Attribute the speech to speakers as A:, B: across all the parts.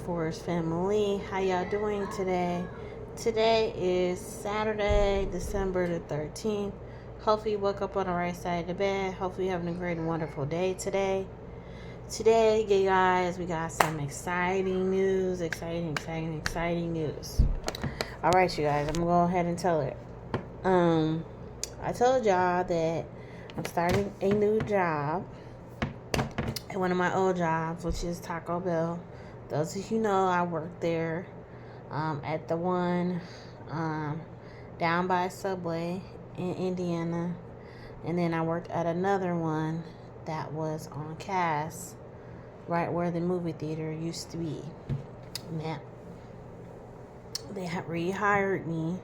A: Forrest Family. How y'all doing today? Today is Saturday, December the 13th. Hopefully you woke up on the right side of the bed. Hopefully you're having a great and wonderful day today. Today, you guys, we got some exciting news. Exciting news. Alright, you guys, I'm going to go ahead and tell it. I told y'all that I'm starting a new job at one of my old jobs, which is Taco Bell. Those of you know, I worked there at the one down by Subway in Indiana. And then I worked at another one that was on Cass, right where the movie theater used to be. Now, they had rehired me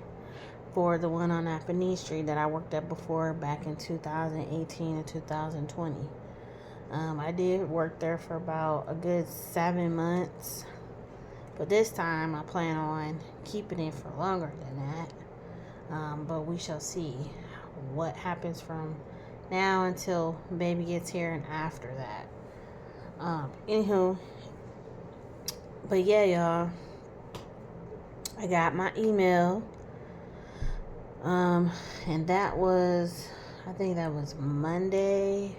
A: for the one on Appanee Street that I worked at before back in 2018 and 2020. I did work there for about a good 7 months. But this time I plan on keeping it for longer than that. But we shall see what happens from now until baby gets here and after that. Anywho, but yeah, y'all, I got my email. And that was, I think that was Monday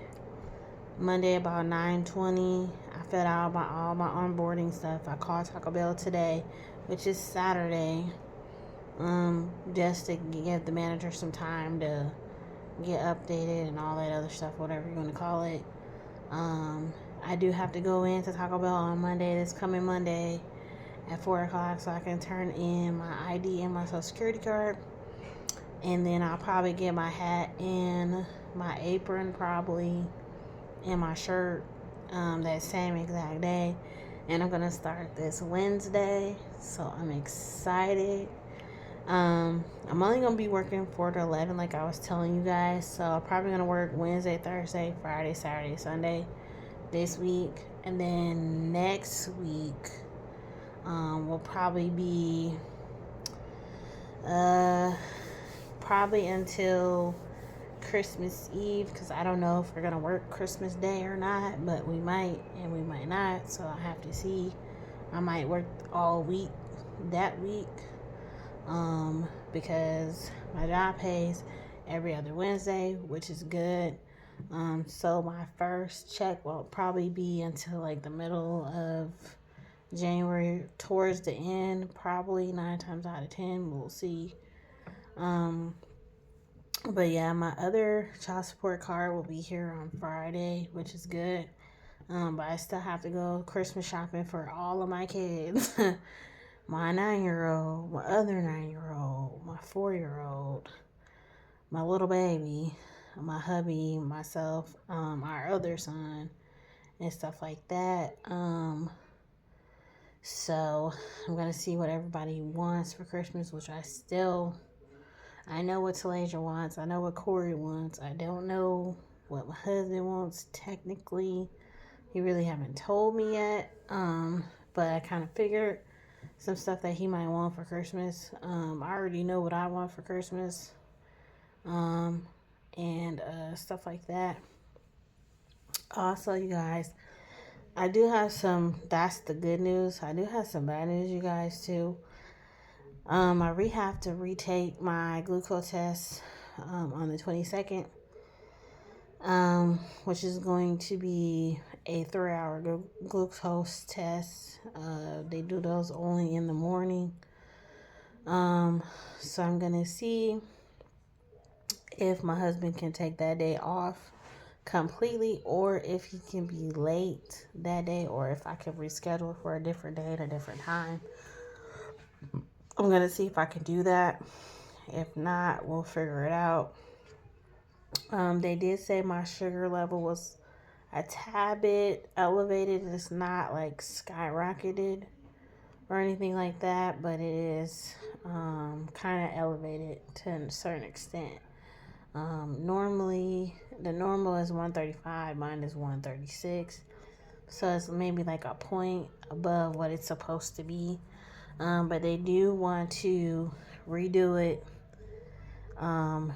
A: about 9:20. I filled out all my onboarding stuff. I called Taco Bell today, which is Saturday, just to give the manager some time to get updated and all that other stuff, whatever you want to call it. I do have to go into Taco Bell on Monday, this coming Monday at 4 o'clock, so I can turn in my ID and my social security card. And then I'll probably get my hat and my apron probably and my shirt that same exact day. And I'm going to start this Wednesday. So I'm excited. I'm only going to be working 4 to 11 like I was telling you guys. So I'm probably going to work Wednesday, Thursday, Friday, Saturday, Sunday this week. And then next week will probably be probably until Christmas Eve, because I don't know if we're gonna work Christmas Day or not, but we might and we might not, so I have to see. I might work all week that week, because my job pays every other Wednesday, which is good. So my first check will probably be until like the middle of January, towards the end, probably 9 times out of 10. We'll see. But yeah, my other child support card will be here on Friday, which is good. But I still have to go Christmas shopping for all of my kids. My 9-year-old, my other 9-year-old, my 4-year-old, my little baby, my hubby, myself, our other son, and stuff like that. So I'm gonna see what everybody wants for Christmas, which I know what Talasia wants. I know what Corey wants. I don't know what my husband wants technically. He really haven't told me yet. But I kind of figured some stuff that he might want for Christmas. I already know what I want for Christmas. And stuff like that. Also, you guys, I do have that's the good news. I do have some bad news, you guys, too. I have to retake my glucose test on the 22nd, which is going to be a 3-hour glucose test. They do those only in the morning. So I'm going to see if my husband can take that day off completely, or if he can be late that day, or if I can reschedule for a different day at a different time. I'm going to see if I can do that. If not, we'll figure it out. They did say my sugar level was a tad bit elevated. It's not like skyrocketed or anything like that, but it is kind of elevated to a certain extent. Normally, the normal is 135. Mine is 136. So it's maybe like a point above what it's supposed to be. But they do want to redo it. And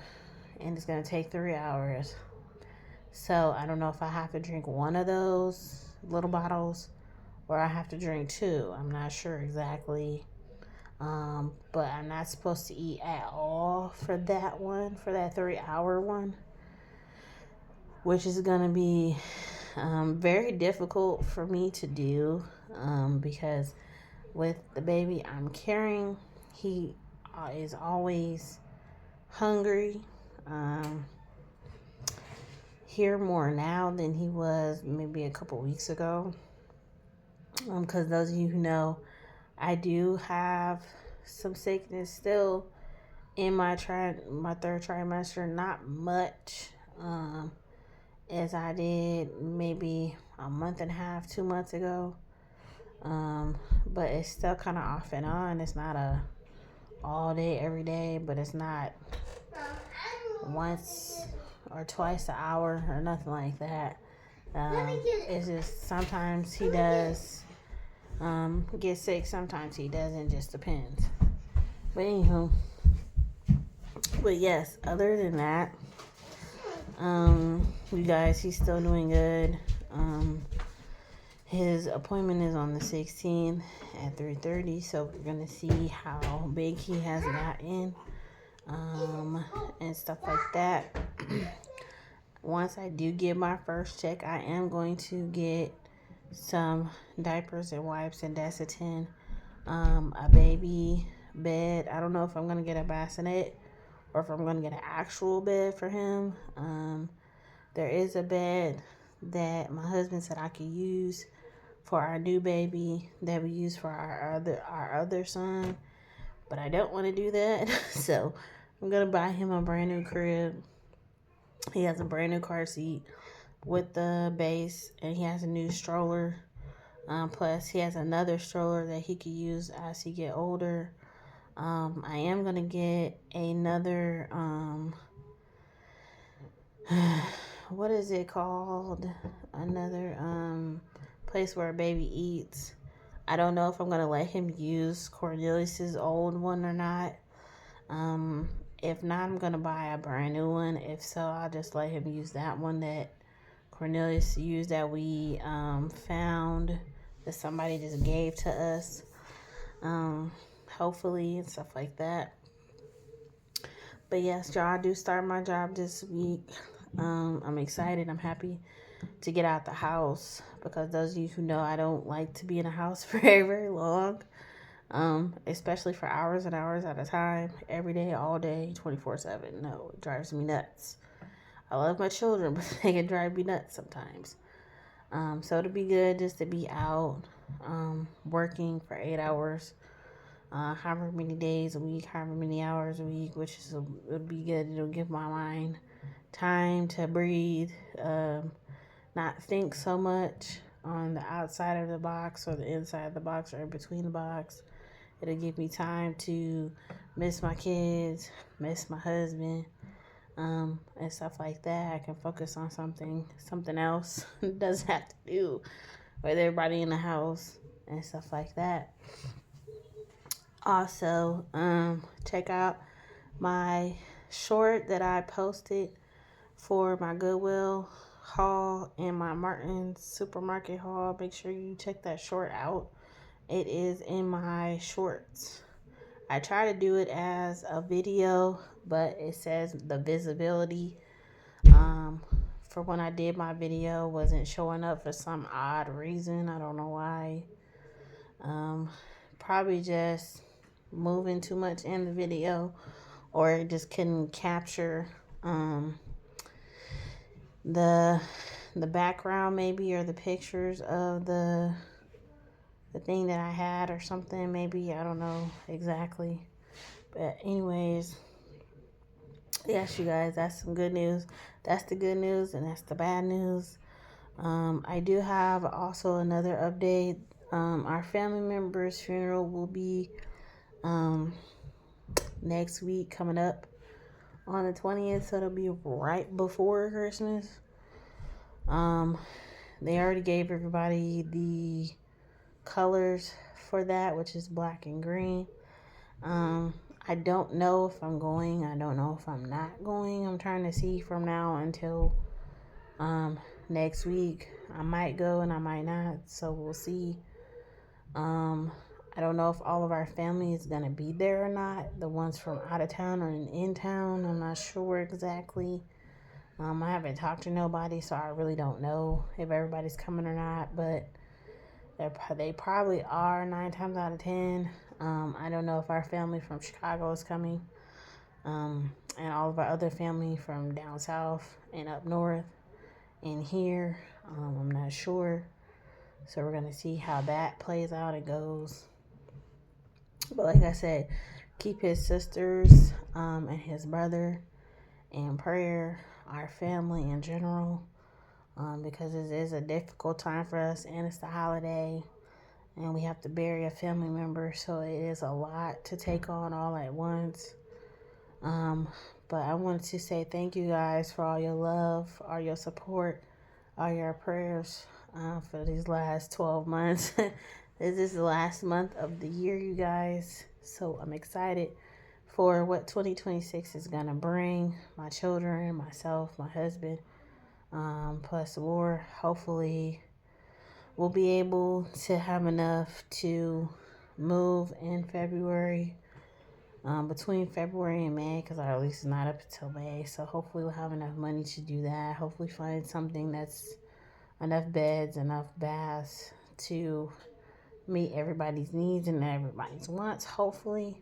A: it's going to take 3 hours. So I don't know if I have to drink one of those little bottles or I have to drink 2. I'm not sure exactly. But I'm not supposed to eat at all for that one, for that 3-hour one, which is going to be very difficult for me to do because with the baby I'm carrying, he is always hungry. Here more now than he was maybe a couple weeks ago. Because those of you who know, I do have some sickness still in my third trimester. Not much as I did maybe a month and a half, 2 months ago. But it's still kind of off and on. It's not a all day, every day, but it's not once or twice an hour or nothing like that. It's just sometimes he does get sick, sometimes he doesn't, just depends. But anywho, but yes, other than that, you guys, he's still doing good. His appointment is on the 16th at 3:30, so we're gonna see how big he has gotten, and stuff like that. Once I do get my first check, I am going to get some diapers and wipes and Desitin, a baby bed. I don't know if I'm gonna get a bassinet or if I'm gonna get an actual bed for him. There is a bed that my husband said I could use for our new baby that we use for our other son, but I don't want to do that. So I'm gonna buy him a brand new crib. He has a brand new car seat with the base, and he has a new stroller. Plus, he has another stroller that he could use as he get older. I am gonna get another what is it called? Another place where a baby eats. I don't know if I'm gonna let him use Cornelius's old one or not. If not, I'm gonna buy a brand new one. If so, I'll just let him use that one that Cornelius used that we found that somebody just gave to us. Hopefully and stuff like that. But yes, y'all, I do start my job this week. I'm excited. I'm happy to get out the house because those of you who know, I don't like to be in a house for very, very long, especially for hours and hours at a time, every day, all day, 24/7. No, it drives me nuts. I love my children, but they can drive me nuts sometimes. So it'll be good just to be out working for 8 hours, however many days a week, however many hours a week, which is it'll be good. It'll give my mind time to breathe, not think so much on the outside of the box or the inside of the box or in between the box. It'll give me time to miss my kids, miss my husband, and stuff like that. I can focus on something else. It doesn't have to do with everybody in the house and stuff like that. Also, check out my short that I posted for my Goodwill haul and my Martin's supermarket haul. Make sure you check that short out. It is in my shorts. I try to do it as a video, but it says the visibility for when I did my video wasn't showing up for some odd reason. I don't know why. Probably just moving too much in the video, or it just couldn't capture the background maybe, or the pictures of the thing that I had or something maybe. I don't know exactly. But anyways, yes, you guys, that's some good news. That's the good news, and that's the bad news. I do have also another update. Our family member's funeral will be next week, coming up on the 20th, so it'll be right before Christmas. They already gave everybody the colors for that, which is black and green. I don't know if I'm going. I don't know if I'm not going. I'm trying to see from now until next week. I might go and I might not, so we'll see. Um, I don't know if all of our family is going to be there or not. The ones from out of town or in town, I'm not sure exactly. I haven't talked to nobody, so I really don't know if everybody's coming or not. But they probably are 9 times out of 10. I don't know if our family from Chicago is coming, and all of our other family from down south and up north and here. I'm not sure. So we're gonna see how that plays out and goes. But like I said, keep his sisters and his brother in prayer, our family in general, because it is a difficult time for us and it's the holiday and we have to bury a family member. So it is a lot to take on all at once. Um, but I wanted to say thank you guys for all your love, all your support, all your prayers for these last 12 months. This is the last month of the year, you guys. So I'm excited for what 2026 is going to bring. My children, myself, my husband, plus more. Hopefully, we'll be able to have enough to move in February. Between February and May, because our lease is not up until May. So hopefully we'll have enough money to do that. Hopefully find something that's enough beds, enough baths to meet everybody's needs and everybody's wants, hopefully.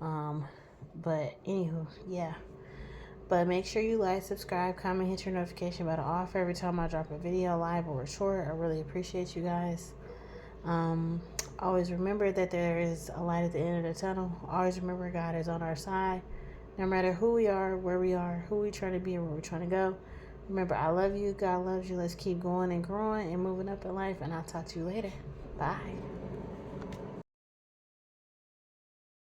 A: Um, but anywho, yeah. But make sure you like, subscribe, comment, hit your notification bell off every time I drop a video, live or short. I really appreciate you guys. Um, always remember that there is a light at the end of the tunnel. Always remember God is on our side. No matter who we are, where we are, who we trying to be, and where we're trying to go. Remember, I love you. God loves you. Let's keep going and growing and moving up in life. And I'll talk to you later. Bye.